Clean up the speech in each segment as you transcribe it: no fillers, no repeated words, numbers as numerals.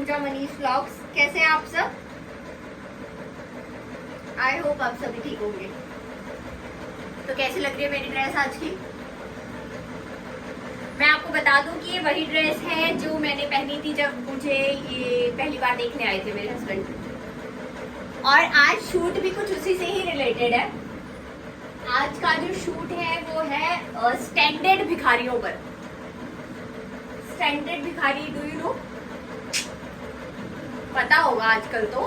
पूजा Manish vlogs. कैसे हैं आप सब? आई होप आप सभी ठीक होंगे। तो कैसी लग रही है मेरी ड्रेस आज की? मैं आपको बता दूं कि ये वही ड्रेस है जो मैंने पहनी थी जब मुझे ये पहली बार देखने आए थे मेरे हस्बैंड, और आज शूट भी कुछ उसी से ही रिलेटेड है। आज का जो शूट है वो है स्टैंडर्ड भिखारियों पर। स्टैंडर्ड भिखारी, डू यू नो? पता होगा आजकल तो,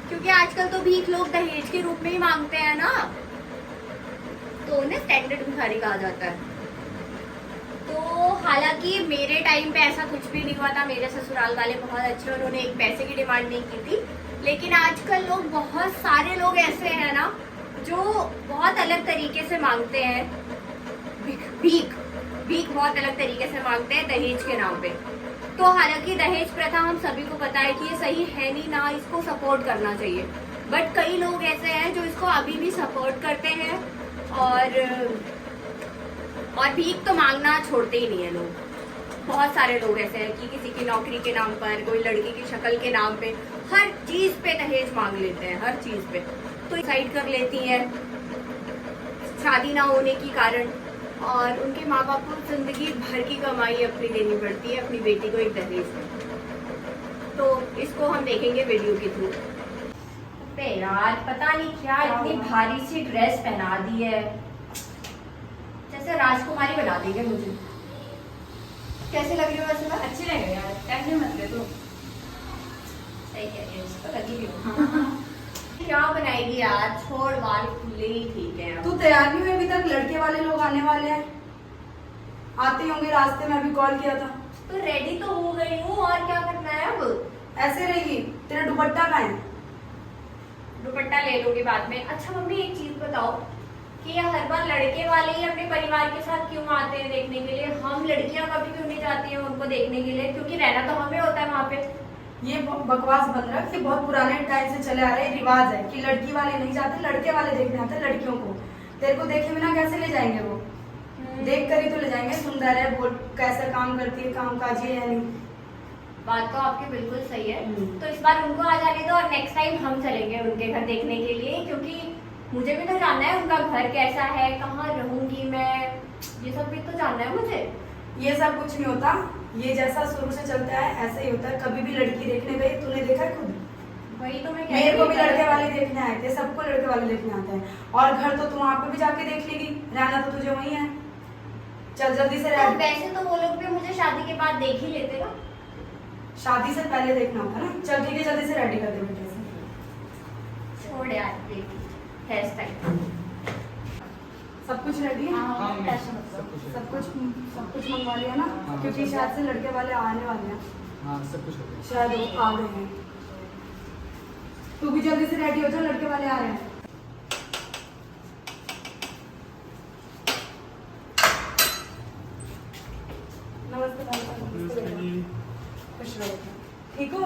क्योंकि आजकल तो भीख लोग दहेज के रूप में ही मांगते हैं ना, तो उन्हें स्टैंडर्ड भिखारी कहा जाता है। तो हालांकि मेरे टाइम पे ऐसा कुछ भी नहीं हुआ था, मेरे ससुराल वाले बहुत अच्छे, उन्होंने एक पैसे की डिमांड नहीं की थी। लेकिन आजकल लोग, बहुत सारे लोग ऐसे हैं ना जो बहुत अलग तरीके से मांगते हैं भीख बहुत अलग तरीके से मांगते हैं दहेज के नाम पे। तो हालांकि दहेज प्रथा हम सभी को पता है कि ये सही है नहीं ना, इसको सपोर्ट करना चाहिए, बट कई लोग ऐसे हैं जो इसको अभी भी सपोर्ट करते हैं और भीख तो मांगना छोड़ते ही नहीं है लोग। बहुत सारे लोग ऐसे हैं कि किसी की नौकरी के नाम पर, कोई लड़की की शक्ल के नाम पे, हर चीज पे दहेज मांग लेते हैं, हर चीज पे। तो सुसाइड कर लेती हैं शादी ना होने के कारण, और उनके माँ बाप को जिंदगी भर की कमाई अपनी देनी पड़ती है अपनी बेटी को एक दहेज में। तो इसको हम देखेंगे वीडियो के थ्रू। अबे यार, पता नहीं क्या इतनी भारी सी ड्रेस पहना दी है, जैसे राजकुमारी बना दी है मुझे। कैसे लग रही है वैसे? अच्छी लग रही है यार, टेंशन मत ले। तो सही कह रही है, इसको लगी भी हो। क्या बनाएगी यार, छोड़, बाल खुले ही ठीक है। तू तैयार नहीं हुई अभी तक? लड़के वाले लोग आने वाले हैं, आते होंगे रास्ते में, अभी कॉल किया था। तो रेडी तो हो गई हूँ, और क्या करना है अब? ऐसे रहेगी? तेरा दुपट्टा कहाँ है? दुपट्टा ले लूंगी बाद में। अच्छा मम्मी, एक चीज बताओ कि हर बार लड़के वाले ही अपने परिवार के साथ क्यों आते हैं देखने के लिए? हम लड़कियां कभी क्यों नहीं जाती हैं उनको देखने के लिए? क्योंकि रहना तो हमें होता है वहाँ पे। ये बकवास बन रहा है कि बहुत पुराने टाइम से चले आ रहे रिवाज है कि लड़की वाले नहीं जाते, लड़के वाले देखने आते हैं लड़कियों को। तेरे को देखे बिना कैसे ले जाएंगे वो? देख कर ही तो ले जाएंगे। सुंदर है, बोल कैसा काम करती है, काम काज है या नहीं। बात तो आपकी बिल्कुल सही है। तो इस बार उनको आ जाने दो, और नेक्स्ट टाइम हम चलेंगे उनके घर देखने के लिए, क्योंकि मुझे भी तो जानना है उनका घर कैसा है, कहाँ रहूंगी मैं, ये सब भी तो जानना है मुझे। ये सब कुछ नहीं होता, ये जैसा शुरू से चलता है ऐसा ही होता है। कभी भी लड़की देखने गई, तूने देखा है खुद? वही तो मैं मेरे को भी लड़के वाले देखने आए थे, सबको लड़के वाले देखने आते हैं। और घर तो तू वहाँ पे भी जाके देख लेगी, रहना तो तुझे वही है। चल जल्दी से तो वैसे तो वो लोग भी मुझे शादी के बाद देख ही लेते ना। शादी से पहले देखना होता ना। चल ठीक है, जल्दी से रेडी कर दे बेटे से। छोड़ यार, हेयर स्टाइल सब कुछ रेडी है? सब कुछ मंगवा लिया ना? क्योंकि शायद से लड़के वाले आने वाले हैं। हाँ, सब कुछ हो गया। शायद वो आ गए हैं। तू भी जल्दी से रेडी हो जा, लड़के वाले आ रहे हैं। नमस्ते भाई साहब। खुश रहो। ठीक हो?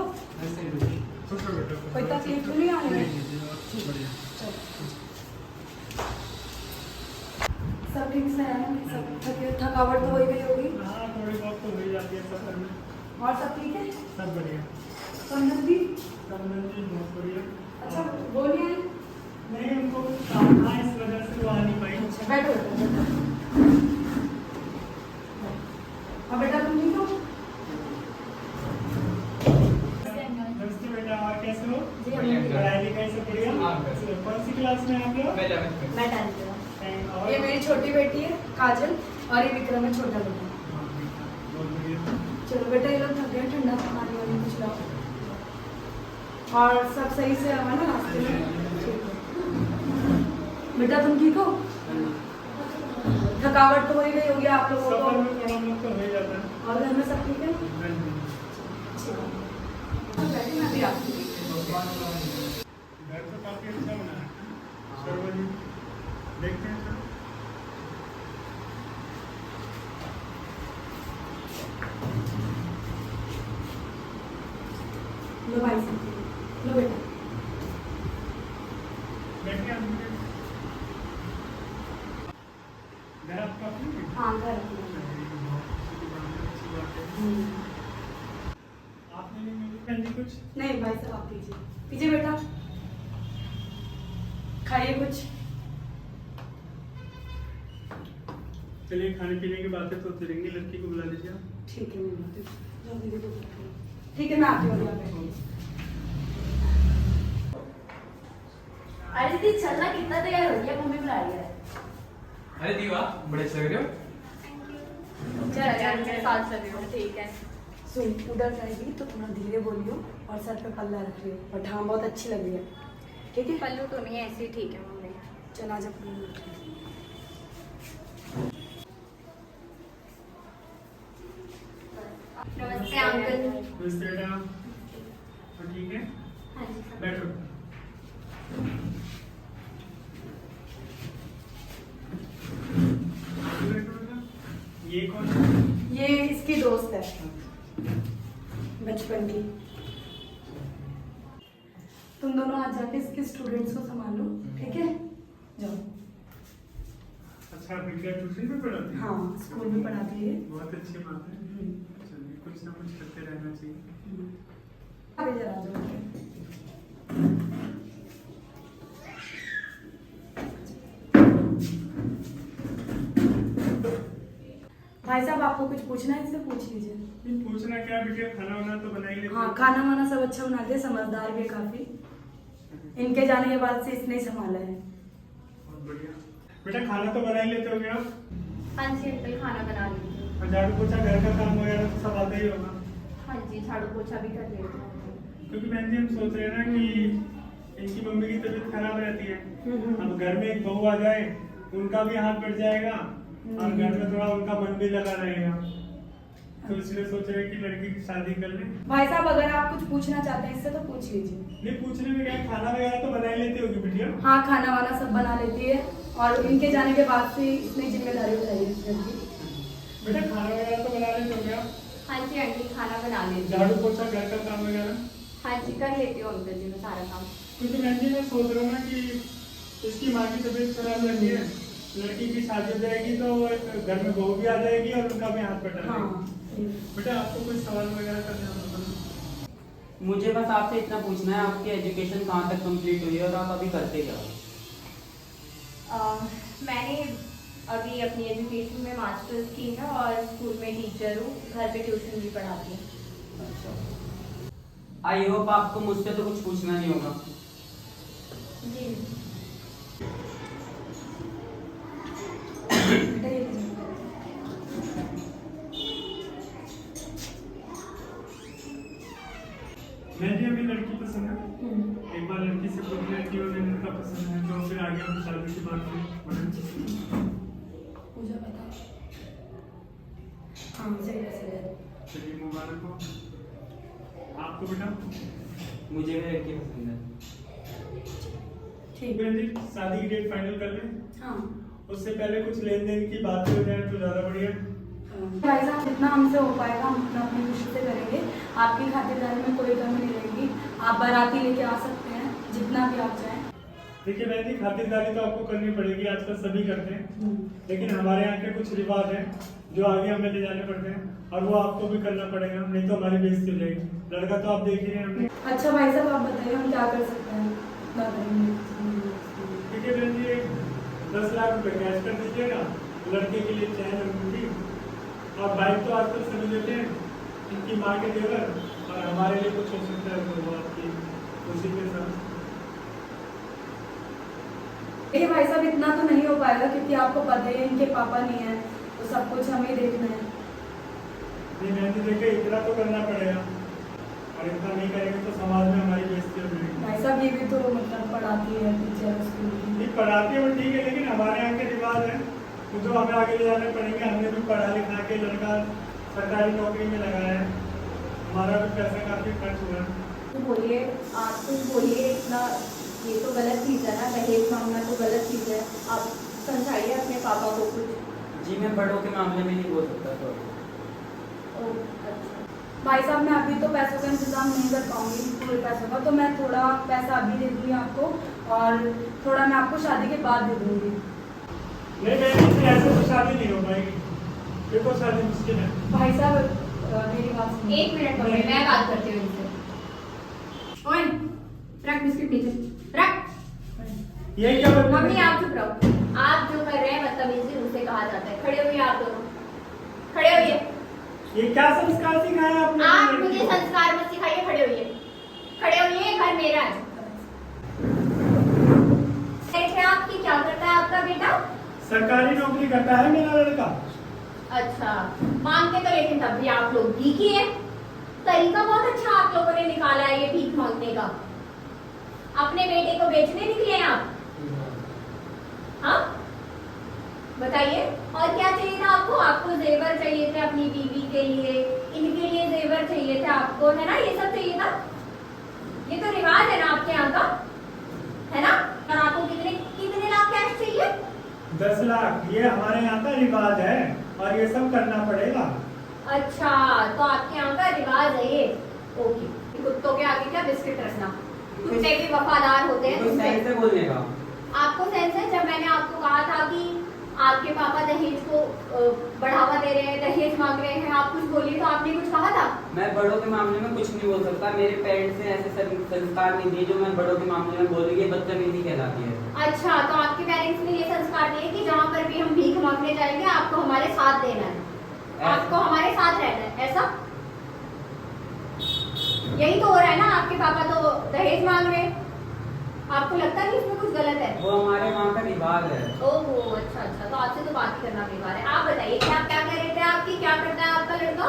कोई तकलीफ तो नहीं आने में? सब ठीक से है? सब थकावट तो हो गई होगी? हाँ, थोड़ी बहुत तो हो ही जाती है सफर में। और सब ठीक है? सब बढ़िया। संदन भी? संबंध भी बहुत बढ़िया। अच्छा, बोलिए। नहीं, उनको काम था, इस वजह से वो आ नहीं पाई। अच्छा, बैठो बैठो। अब बेटा तुम ठीक हो? नमस्ते बेटा, और कैसे हो? जी, बढ़िया। पढ़ाई लिखाई सब बढ़िया? हाँ। कौन सी क्लास में आप लोग? मैं 11th में। मैं 10th में। और ये मेरी छोटी बेटी है काजल, और ये विक्रम है छोटा बेटा। बहुत बढ़िया। चलो बेटा, ये लोग थक गए, ठंडा पानी वानी कुछ लाओ। और सब सही से हुआ ना रास्ते में? ठीक है बेटा, तुम ठीक हो? थकावट तो हो ही गई होगी आप लोगों सफर को? में थोड़ा बहुत तो हो ही जाता है। और घर में सब ठीक है? मैं भी आती हूँ। घर तो काफी अच्छा बना है। शर्मा जी, देखते हैं सर। लो भाई साहब, लो बेटा। बैठिए आप भी। घर आपका अपना है? हाँ, घर बहुत खुशी की बात है, अच्छी बात है। आपने भी मेरी कुछ? नहीं भाई साहब आप पीजिए, पीजिए बेटा, खाइए कुछ। चलिए खाने पीने की बातें तो होती रहेंगी, लड़की को बुला लीजिए आप। ठीक है, मैं बुलाती हूँ। जाओ दीदी को बुलाती हूँ। ठीक है, मैं आती हूँ, अभी आप बैठिए। अरे दीदी चलना, कितना तैयार हो गया, मम्मी बुला रही है। अरे दीवा बड़े अच्छे लग रहे हो। चल यार मेरे साथ चले हो, ठीक है। सुन, उधर जाएगी तो थोड़ा धीरे बोलियो और सर पे पल्ला रख लियो, बट हाँ बहुत अच्छी लग रही है, ठीक है। पल्लू तो नहीं है, ऐसे ही ठीक है मम्मी। चल आज अपनी नमस्ते अंकल। नमस्ते बेटा, और ठीक है? हाँ जी सर। बैठो। ये कौन है? ये इसकी दोस्त है बचपन की। तुम दोनों आज जाके इसके स्टूडेंट्स को संभालो, ठीक है, जाओ। अच्छा, बिटिया ट्यूशन में पढ़ाती है? हाँ, स्कूल में पढ़ाती है। बहुत अच्छी बात है। चलिए, कुछ ना कुछ करते रहना चाहिए। आगे जरा जाओ। भाई साहब आपको कुछ पूछना है, इससे पूछ लीजिए। नहीं, पूछना क्या बिटिया, खाना वाना तो बना ही लेते हाँ, हो। खाना वाना सब अच्छा बनाते हैं, समझदार भी है काफी। इनके जाने के बाद से इसने ही संभाला है। बहुत बढ़िया। बेटा खाना तो बना ही लेते हो क्या? हाँ जी अंकल, खाना बना लीजिए। और झाड़ू पोछा घर का काम वगैरह तो सब आता ही होगा। हाँ जी, झाड़ू पोछा भी कर लेती हूँ। क्योंकि बहन जी हम सोच रहे हैं ना कि इनकी मम्मी की तबीयत खराब रहती है, अब घर में एक बहू आ जाए, उनका भी हाथ बढ़ जाएगा और घर में थोड़ा उनका मन भी लगा रहेगा, तो इसलिए सोच रहे हैं कि लड़की की शादी कर लें। भाई साहब अगर आप कुछ पूछना चाहते हैं इससे तो पूछ लीजिए। नहीं, पूछने में क्या है, खाना वगैरह तो बना ही लेती होगी बिटिया। हाँ, खाना वाना सब बना लेती है और इनके जाने के बाद से इसने जिम्मेदारी उठाई है घर की। बेटा खाना वगैरह तो बना लेते हो क्या? हाँ जी आंटी, खाना बना लेती हूँ। झाड़ू पोछा घर का काम वगैरह? हाँ जी, कर लेती हूँ अंकल जी मैं सारा काम। क्योंकि बहन जी मैं सोच रहा हूँ ना कि इसकी माँ की तबीयत खराब रहती है, लड़की की शादी हो जाएगी तो घर में बहू भी आ जाएगी और उनका भी हाथ बटा हाँ। जाएगा। बेटा आपको कोई सवाल वगैरह करना होगा? मुझे बस आपसे इतना पूछना है, आपकी एजुकेशन कहाँ तक कंप्लीट हुई है और आप अभी करते क्या हो? मैंने अभी अपनी एजुकेशन में मास्टर्स की है और स्कूल में टीचर हूँ, घर पे ट्यूशन भी पढ़ाती हूँ। अच्छा, आई होप आपको मुझसे तो कुछ पूछना नहीं होगा। जी बेटा ये लीजिए। मैं जी अभी लड़की पसंद है, एक बार लड़की से पूछ लिया कि उन्हें लड़का पसंद है तो फिर आगे हम शादी की बात करें। पूजा बता। हाँ सही है। चलिए मुबारक हो आपको बेटा। मुझे भी लड़की पसंद है। ठीक। बहन जी शादी की डेट फाइनल कर लें, हाँ उससे पहले कुछ लेन देन की बात हो जाए तो ज्यादा बढ़िया। भाई साहब जितना हमसे हो पाएगा हम उतना अपनी खुशी से करेंगे। आपकी खातिरदारी में कोई कमी नहीं रहेगी। आप बाराती लेके आ सकते हैं जितना भी आप चाहें। देखिए बहन जी खातिरदारी तो आपको करनी पड़ेगी, आजकल सभी करते हैं, लेकिन हमारे यहाँ के कुछ रिवाज हैं जो आगे हमें ले जाने पड़ते हैं और वो आपको भी करना पड़ेगा, नहीं तो हमारी बेइज्जती हो जाएगी। लड़का तो आप देख ही रहे हैं हमने। अच्छा भाई साहब आप बताइए हम क्या कर सकते हैं, क्या करेंगे? ठीक है बहन जी 10 लाख रुपए कैश कर दीजिएगा, लड़के के लिए चैन अंगूठी और बाइक तो आजकल सभी लेते हैं, इनकी माँ के जेवर और हमारे लिए कुछ हो सकता है तो वो आपकी खुशी के साथ। देखिए भाई साहब इतना तो नहीं हो पाएगा क्योंकि आपको पता है इनके पापा नहीं है तो सब कुछ हमें ही देखना है। नहीं बहन जी देखिए इतना तो करना पड़ेगा और इतना नहीं करेंगे तो समाज में हमारी बेइज्जती हो जाएगी। भाई साहब ये भी तो मतलब पढ़ाती है टीचर स्कूल की। नहीं पढ़ाते हो ठीक है, लेकिन हमारे यहाँ के रिवाज है तो जो हमें आगे ले जाने पड़ेंगे। हमने भी पढ़ा लिखा के लड़का सरकारी नौकरी में लगाया है, हमारा भी पैसा काफी खर्च हुआ है। तो बोलिए, आप तो बोलिए, इतना ये तो गलत चीज़ है ना, दहेज मांगना तो गलत चीज़ है। आप समझाइए अपने पापा को कुछ। जी मैं बड़ों के मामले में नहीं बोल सकता तो। ओह अच्छा। भाई साहब मैं अभी तो पैसों का इंतजाम नहीं कर पाऊंगी पूरे पैसों का, तो मैं थोड़ा पैसा अभी दे दूंगी आपको और थोड़ा मैं आपको शादी के बाद दे दूंगी। नहीं बहन जी ऐसे तो शादी नहीं हो पाएगी, देखो शादी मुश्किल है। भाई साहब मेरी बात सुनिए। एक मिनट मम्मी, मैं बात करती हूँ इनसे। ओए रख बिस्किट नीचे रख। ये क्या बदतमीजी? मम्मी आप चुप रहो। आप जो कर रहे हैं बदतमीजी उसे कहा जाता है। खड़े होइए आप दोनों, खड़े होइए। ये क्या संस्कार सिखाया आपने? आप अपनी मुझे लड़की को? संस्कार मत सिखाइए, खड़े होइए, खड़े होइए। घर मेरा है। देखिए आपकी क्या करता है आपका बेटा? सरकारी नौकरी करता है मेरा लड़का। अच्छा मांगते तो लेकिन तब भी आप लोग भीख ही है। तरीका बहुत अच्छा आप लोगों ने निकाला है ये भीख मांगने का। अपने बेटे को बेचने निकले हैं आप? हाँ बताइए और क्या चाहिए था आपको? आपको जेवर चाहिए थे अपनी बीवी के लिए, इनके लिए जेवर चाहिए थे आपको, है ना? ये सब चाहिए था। ये तो रिवाज है ना आपके यहाँ का, है ना? और आपको कितने कितने लाख कैश चाहिए? 10 लाख। ये हमारे यहाँ का रिवाज है और ये सब करना पड़ेगा। अच्छा तो आपके यहाँ का रिवाज है ये। ओके कुत्तों के आगे क्या बिस्किट रखना? कुत्ते भी वफादार होते हैं। तो सही से बोलने का। आपको सेंस है? जब मैंने आपको कहा था कि आपके पापा दहेज को बढ़ावा दे रहे हैं, दहेज मांग रहे हैं, आप कुछ बोलिए, तो आपने कुछ कहा था? मैं बड़ों के मामले में कुछ नहीं बोल सकता। मेरे पेरेंट्स ने ऐसे संस्कार नहीं दिए जो मैं बड़ों के मामले में बोलूँगी। ये बदतमीजी कहलाती है। अच्छा तो आपके पेरेंट्स ने ये संस्कार दिए कि जहाँ पर भी हम भीख मांगने जाएंगे आपको हमारे साथ देना है, आपको हमारे साथ रहना है, ऐसा? यही तो हो रहा है ना? आपके पापा तो दहेज मांग रहे हैं। आपको लगता नहीं इसमें कुछ गलत है? वो हमारे वहाँ का रिवाज है। ओहो अच्छा अच्छा, तो आपसे तो बात ही करना बेकार है। आप बताइए क्या क्या कह रहे थे आपकी, क्या करता है आपका लड़का?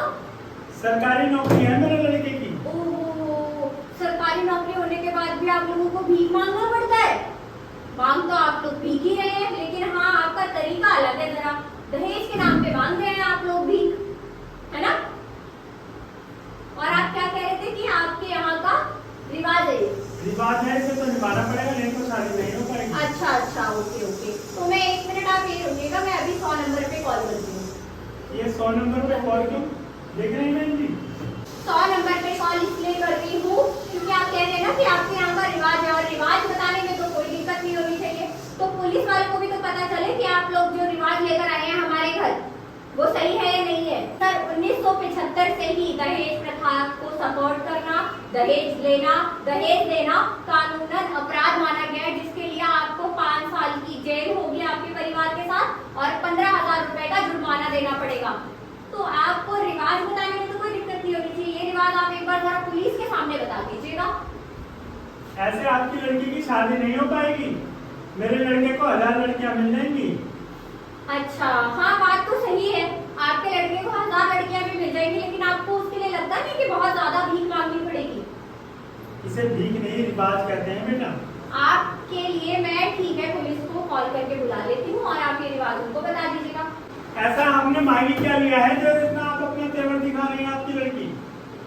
सरकारी नौकरी है मेरे लड़के की। ओहो सरकारी नौकरी होने के बाद भी आप लोगों को भीख मांगना पड़ता है? मांग तो आप लोग भीख ही रहे हैं, लेकिन हाँ आपका तरीका अलग है जरा। दहेज के नाम पे मांग रहे हैं आप लोग भीख, है ना? और आप क्या कह रहे थे कि आपके यहाँ का रिवाज है? रिवाज है, इसे तो निभाना पड़ेगा, नहीं तो शादी नहीं हो पाएगी। अच्छा अच्छा ओके ओके, तो मैं 1 मिनट आप ये रुकिएगा, मैं अभी 100 नंबर पे कॉल करती हूँ। ये 100 नंबर पे कॉल क्यों? देख रहे हैं बहन जी? 100 नंबर पे कॉल इसलिए कर रही हूँ क्योंकि आप कह रहे हैं ना कि आपके यहाँ का रिवाज है, और रिवाज बताने में तो कोई दिक्कत नहीं होनी चाहिए। तो पुलिस वालों को भी तो पता चले कि आप लोग जो रिवाज लेकर आए हैं हमारे घर, वो सही है या नहीं है। सर 1975 से ही दहेज प्रथा को सपोर्ट करना, दहेज लेना, दहेज देना कानूनन अपराध माना गया है, जिसके लिए आपको 5 साल की जेल होगी आपके परिवार के साथ और 15,000 रुपए का जुर्माना देना पड़ेगा। तो आपको रिवाज बताने में तो कोई दिक्कत नहीं होनी चाहिए। ये रिवाज आप एक बार जरा पुलिस के सामने बता दीजिएगा। ऐसे आपकी लड़की की शादी नहीं हो पाएगी। मेरे लड़के को 1000 लड़कियां मिल जाएंगी। अच्छा हाँ बात तो सही है, आपके लड़के को 1000 लड़कियां भी मिल जाएंगी, लेकिन आपको उसके लिए लगता नहीं कि बहुत ज्यादा भीख मांगनी पड़ेगी? इसे भीख नहीं रिवाज कहते हैं बेटा। आपके लिए मैं ठीक है पुलिस को कॉल करके बुला लेती हूँ और आप ये रिवाज उनको बता दीजिएगा। ऐसा हमने मांगी क्या लिया है जो इतना आप अपना तेवर दिखा रही हैं आपकी लड़की?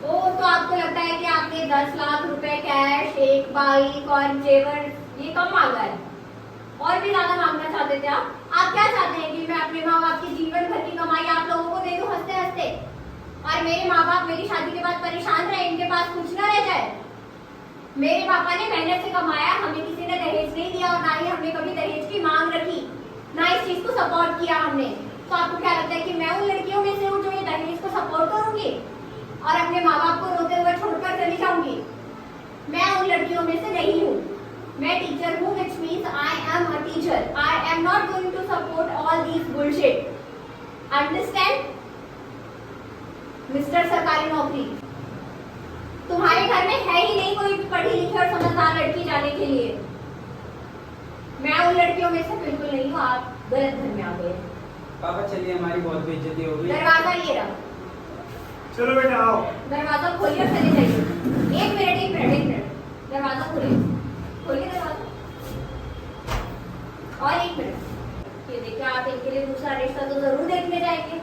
ओ तो आपको लगता है कि आपने 10 लाख रुपए कैश, एक बाइक और जेवर ये कम मांगा है? और भी ज्यादा मांगना चाहते थे आप? आप क्या चाहते हैं कि मैं अपने माँ बाप की जीवन भर की कमाई आप लोगों को दे दूं हंसते हंसते, और मेरे माँ बाप मेरी शादी के बाद परेशान रहे, इनके पास कुछ ना रह जाए? मेरे पापा ने मेहनत से कमाया, हमें किसी ने दहेज नहीं दिया और ना ही हमने कभी दहेज की मांग रखी, ना इस चीज को सपोर्ट किया हमने। तो आपको क्या लगता है कि मैं उन लड़कियों में से हूँ जो ये दहेज को सपोर्ट करूंगी और अपने माँ बाप को रोते हुए छोड़कर चली जाऊंगी? मैं उन लड़कियों में से नहीं हूँ। मैं टीचर हूँ, which means I am a teacher. I am not going to support all these bullshit. Understand? Mister सरकारी नौकरी, तुम्हारे घर में है ही नहीं कोई पढ़ी लिखी और समझदार लड़की जाने के लिए। मैं उन लड़कियों में से बिल्कुल नहीं हूँ, आप गलत घर में आ गए। पापा चलिए, हमारी बहुत बेइज्जती हो गई। दरवाजा ये रहा, चलो बेटा आओ। दरवाजा खोलिए और चले जाइए। 1 मिनट, दरवाजा खोलिए, खोलिए दरवाजा। और 1 मिनट, ये देखिए आप इनके लिए दूसरा रिश्ता तो जरूर देखने जाएंगे,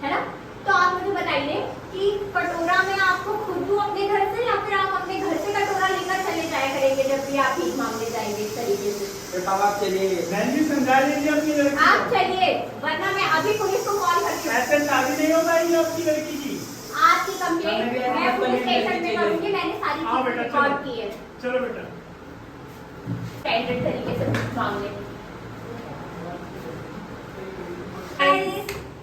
है ना? तो आप मुझे बताइए कि कटोरा में आपको खुद दूं अपने घर से, या फिर आप अपने घर से कटोरा लेकर चले जाया करेंगे जब भी आप भीख मांगने जाएंगे इस तरीके से? पापा आप चलिए। बहन जी समझा लीजिए अपनी लड़की को। आप चलिए, वरना मैं अभी पुलिस को कॉल करती हूँ। ऐसे शादी नहीं हो पाएगी आपकी लड़की की। आपकी कंप्लेंट मैं पुलिस स्टेशन में करूंगी, मैंने सारी आओ चीजें बेटा, रिकॉर्ड चलो। की है चलो बेटा। स्टैंडर्ड तरीके से भीख मांगने।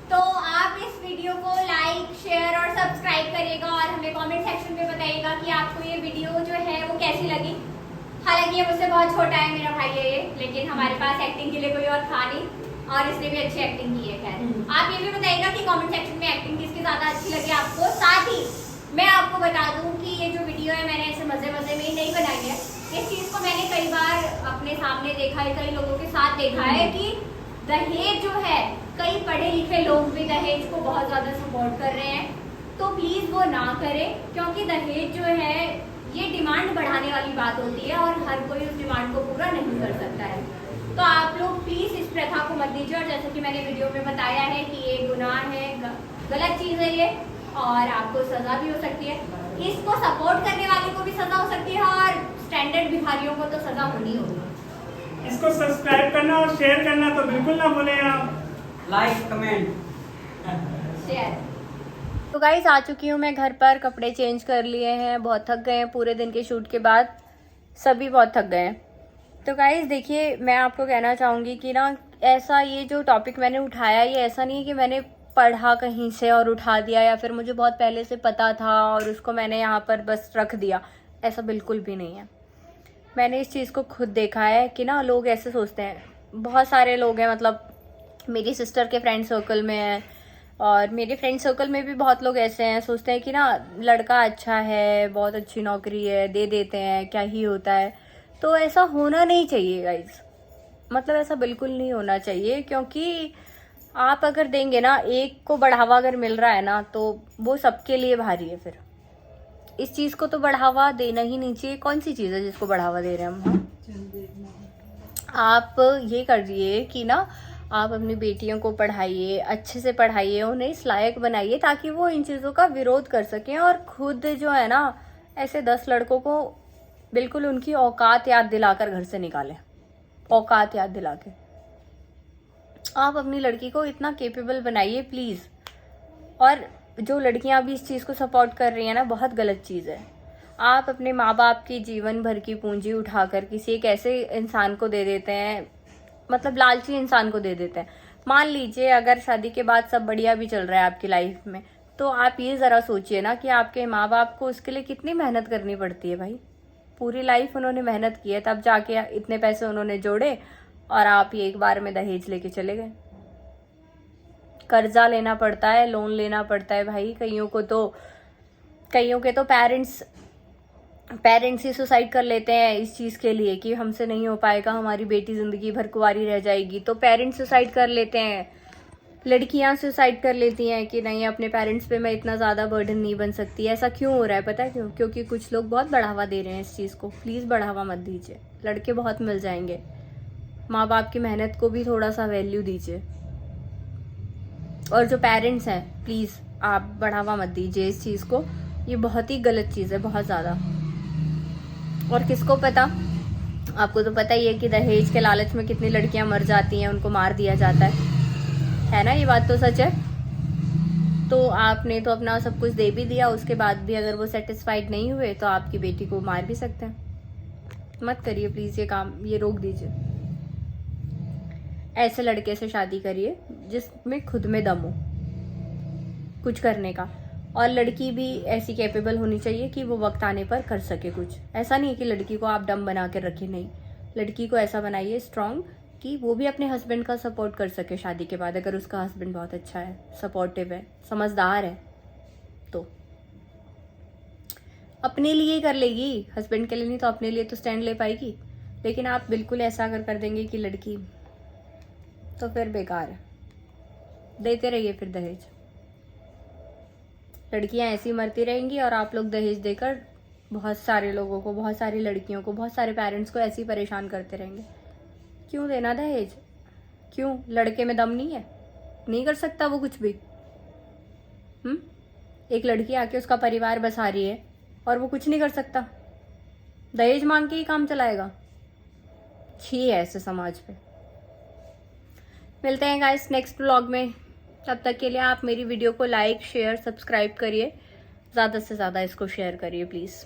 तो आप इस वीडियो को लाइक, शेयर और सब्सक्राइब करिएगा और हमें कमेंट सेक्शन में बताइए बताइएगा कि आपको ये वीडियो जो है वो कैसी लगी। हालांकि ये मुझसे बहुत छोटा है मेरा भाई है ये, लेकिन हमारे पास एक्टिंग के लिए कोई और था नहीं और इसने भी अच्छी एक्टिंग की है। खैर आप ये भी बताइएगा कि कमेंट सेक्शन में एक्टिंग किसकी ज़्यादा अच्छी लगी आपको। साथ ही मैं आपको बता दूं कि ये जो वीडियो है मैंने ऐसे मज़े मज़े में ही नहीं बनाई है। इस चीज़ को मैंने कई बार अपने सामने देखा है, कई लोगों के साथ देखा है कि दहेज जो है, कई पढ़े लिखे लोग भी दहेज को बहुत ज़्यादा सपोर्ट कर रहे हैं। तो प्लीज़ वो ना करें, क्योंकि दहेज जो है ये डिमांड बढ़ाने वाली बात होती है और हर कोई उस डिमांड को पूरा नहीं कर सकता है। तो आप लोग प्लीज़ इस प्रथा को मत दीजिए। और जैसे कि मैंने वीडियो में बताया है कि ये गुनाह है, गलत चीज़ है ये, और आपको सज़ा भी हो सकती है। इसको सपोर्ट करने वाले को भी सज़ा हो सकती है और स्टैंडर्ड भिखारियों को तो सज़ा होनी होगी। इसको सब्सक्राइब करना और शेयर करना तो बिल्कुल ना भूलें आप। Like comment share. तो गाइस आ चुकी हूँ मैं घर पर, कपड़े चेंज कर लिए हैं, बहुत थक गए हैं पूरे दिन के शूट के बाद, सभी बहुत थक गए हैं। तो गाइस देखिए, मैं आपको कहना चाहूँगी कि ना ऐसा ये जो टॉपिक मैंने उठाया, ये ऐसा नहीं है कि मैंने पढ़ा कहीं से और उठा दिया या फिर मुझे बहुत पहले से पता था और उसको मैंने यहाँ पर बस रख दिया, ऐसा बिल्कुल भी नहीं है। मैंने इस चीज़ को खुद देखा है कि ना लोग ऐसे सोचते हैं, बहुत सारे लोग हैं, मतलब मेरी सिस्टर के फ्रेंड सर्कल में है और मेरे फ्रेंड सर्कल में भी बहुत लोग ऐसे हैं, सोचते हैं कि ना लड़का अच्छा है, बहुत अच्छी नौकरी है, दे देते हैं, क्या ही होता है। तो ऐसा होना नहीं चाहिए गाइज, मतलब ऐसा बिल्कुल नहीं होना चाहिए, क्योंकि आप अगर देंगे ना, एक को बढ़ावा अगर मिल रहा है ना, तो वो सबके लिए भारी है। फिर इस चीज़ को तो बढ़ावा देना ही नहीं चाहिए। कौन सी चीज़ है जिसको बढ़ावा दे रहे हैं हम? आप ये करिए कि ना आप अपनी बेटियों को पढ़ाइए, अच्छे से पढ़ाइए, उन्हें इस लायक बनाइए ताकि वो इन चीज़ों का विरोध कर सकें और खुद जो है ना ऐसे 10 लड़कों को बिल्कुल उनकी औकात याद दिलाकर घर से निकालें। औकात याद दिला के आप अपनी लड़की को इतना केपेबल बनाइए प्लीज़। और जो लड़कियां भी इस चीज़ को सपोर्ट कर रही हैं ना, बहुत गलत चीज़ है। आप अपने माँ बाप की जीवन भर की पूंजी उठाकर किसी एक ऐसे इंसान को दे देते हैं, मतलब लालची इंसान को दे देते हैं। मान लीजिए अगर शादी के बाद सब बढ़िया भी चल रहा है आपकी लाइफ में, तो आप ये ज़रा सोचिए ना कि आपके माँ बाप को उसके लिए कितनी मेहनत करनी पड़ती है भाई। पूरी लाइफ उन्होंने मेहनत की है, तब जाके इतने पैसे उन्होंने जोड़े और आप ये एक बार में दहेज लेके चले गए। कर्जा लेना पड़ता है, लोन लेना पड़ता है भाई। कईयों के तो पेरेंट्स ही सुसाइड कर लेते हैं इस चीज़ के लिए कि हमसे नहीं हो पाएगा, हमारी बेटी ज़िंदगी भर कुंवारी रह जाएगी, तो पेरेंट्स सुसाइड कर लेते हैं। लड़कियां सुसाइड कर लेती हैं कि नहीं, अपने पेरेंट्स पे मैं इतना ज़्यादा बर्डन नहीं बन सकती। ऐसा क्यों हो रहा है पता है क्यों? क्योंकि कुछ लोग बहुत बढ़ावा दे रहे हैं इस चीज़ को। प्लीज़ बढ़ावा मत दीजिए, लड़के बहुत मिल जाएंगे। माँ बाप की मेहनत को भी थोड़ा सा वैल्यू दीजिए। और जो पेरेंट्स हैं, प्लीज़ आप बढ़ावा मत दीजिए इस चीज़ को, ये बहुत ही गलत चीज़ है, बहुत ज़्यादा। और किसको पता, आपको तो पता ही है कि दहेज के लालच में कितनी लड़कियां मर जाती हैं, उनको मार दिया जाता है ना? ये बात तो सच है। तो आपने तो अपना सब कुछ दे भी दिया, उसके बाद भी अगर वो सेटिस्फाइड नहीं हुए तो आपकी बेटी को मार भी सकते हैं। मत करिए प्लीज़ ये काम, ये रोक दीजिए। ऐसे लड़के से शादी करिए जिसमें खुद में दम हो कुछ करने का। और लड़की भी ऐसी कैपेबल होनी चाहिए कि वो वक्त आने पर कर सके कुछ। ऐसा नहीं है कि लड़की को आप डम बना के रखें, नहीं, लड़की को ऐसा बनाइए स्ट्रांग कि वो भी अपने हस्बैंड का सपोर्ट कर सके शादी के बाद। अगर उसका हस्बैंड बहुत अच्छा है, सपोर्टिव है, समझदार है, तो अपने लिए कर लेगी, हस्बैंड के लिए नहीं तो अपने लिए तो स्टैंड ले पाएगी। लेकिन आप बिल्कुल ऐसा अगर कर देंगे कि लड़की, तो फिर बेकार है। देते रहिए फिर दहेज, लड़कियां ऐसी मरती रहेंगी और आप लोग दहेज देकर बहुत सारे लोगों को, बहुत सारी लड़कियों को, बहुत सारे पेरेंट्स को ऐसे ही परेशान करते रहेंगे। क्यों देना दहेज? क्यों? लड़के में दम नहीं है? नहीं कर सकता वो कुछ भी? एक लड़की आके उसका परिवार बसा रही है और वो कुछ नहीं कर सकता, दहेज मांग के ही काम चलाएगा? छी है ऐसे समाज पे। मिलते हैं गाइस नेक्स्ट व्लॉग में। तब तक के लिए आप मेरी वीडियो को लाइक, शेयर, सब्सक्राइब करिए, ज़्यादा से ज़्यादा इसको शेयर करिए प्लीज़।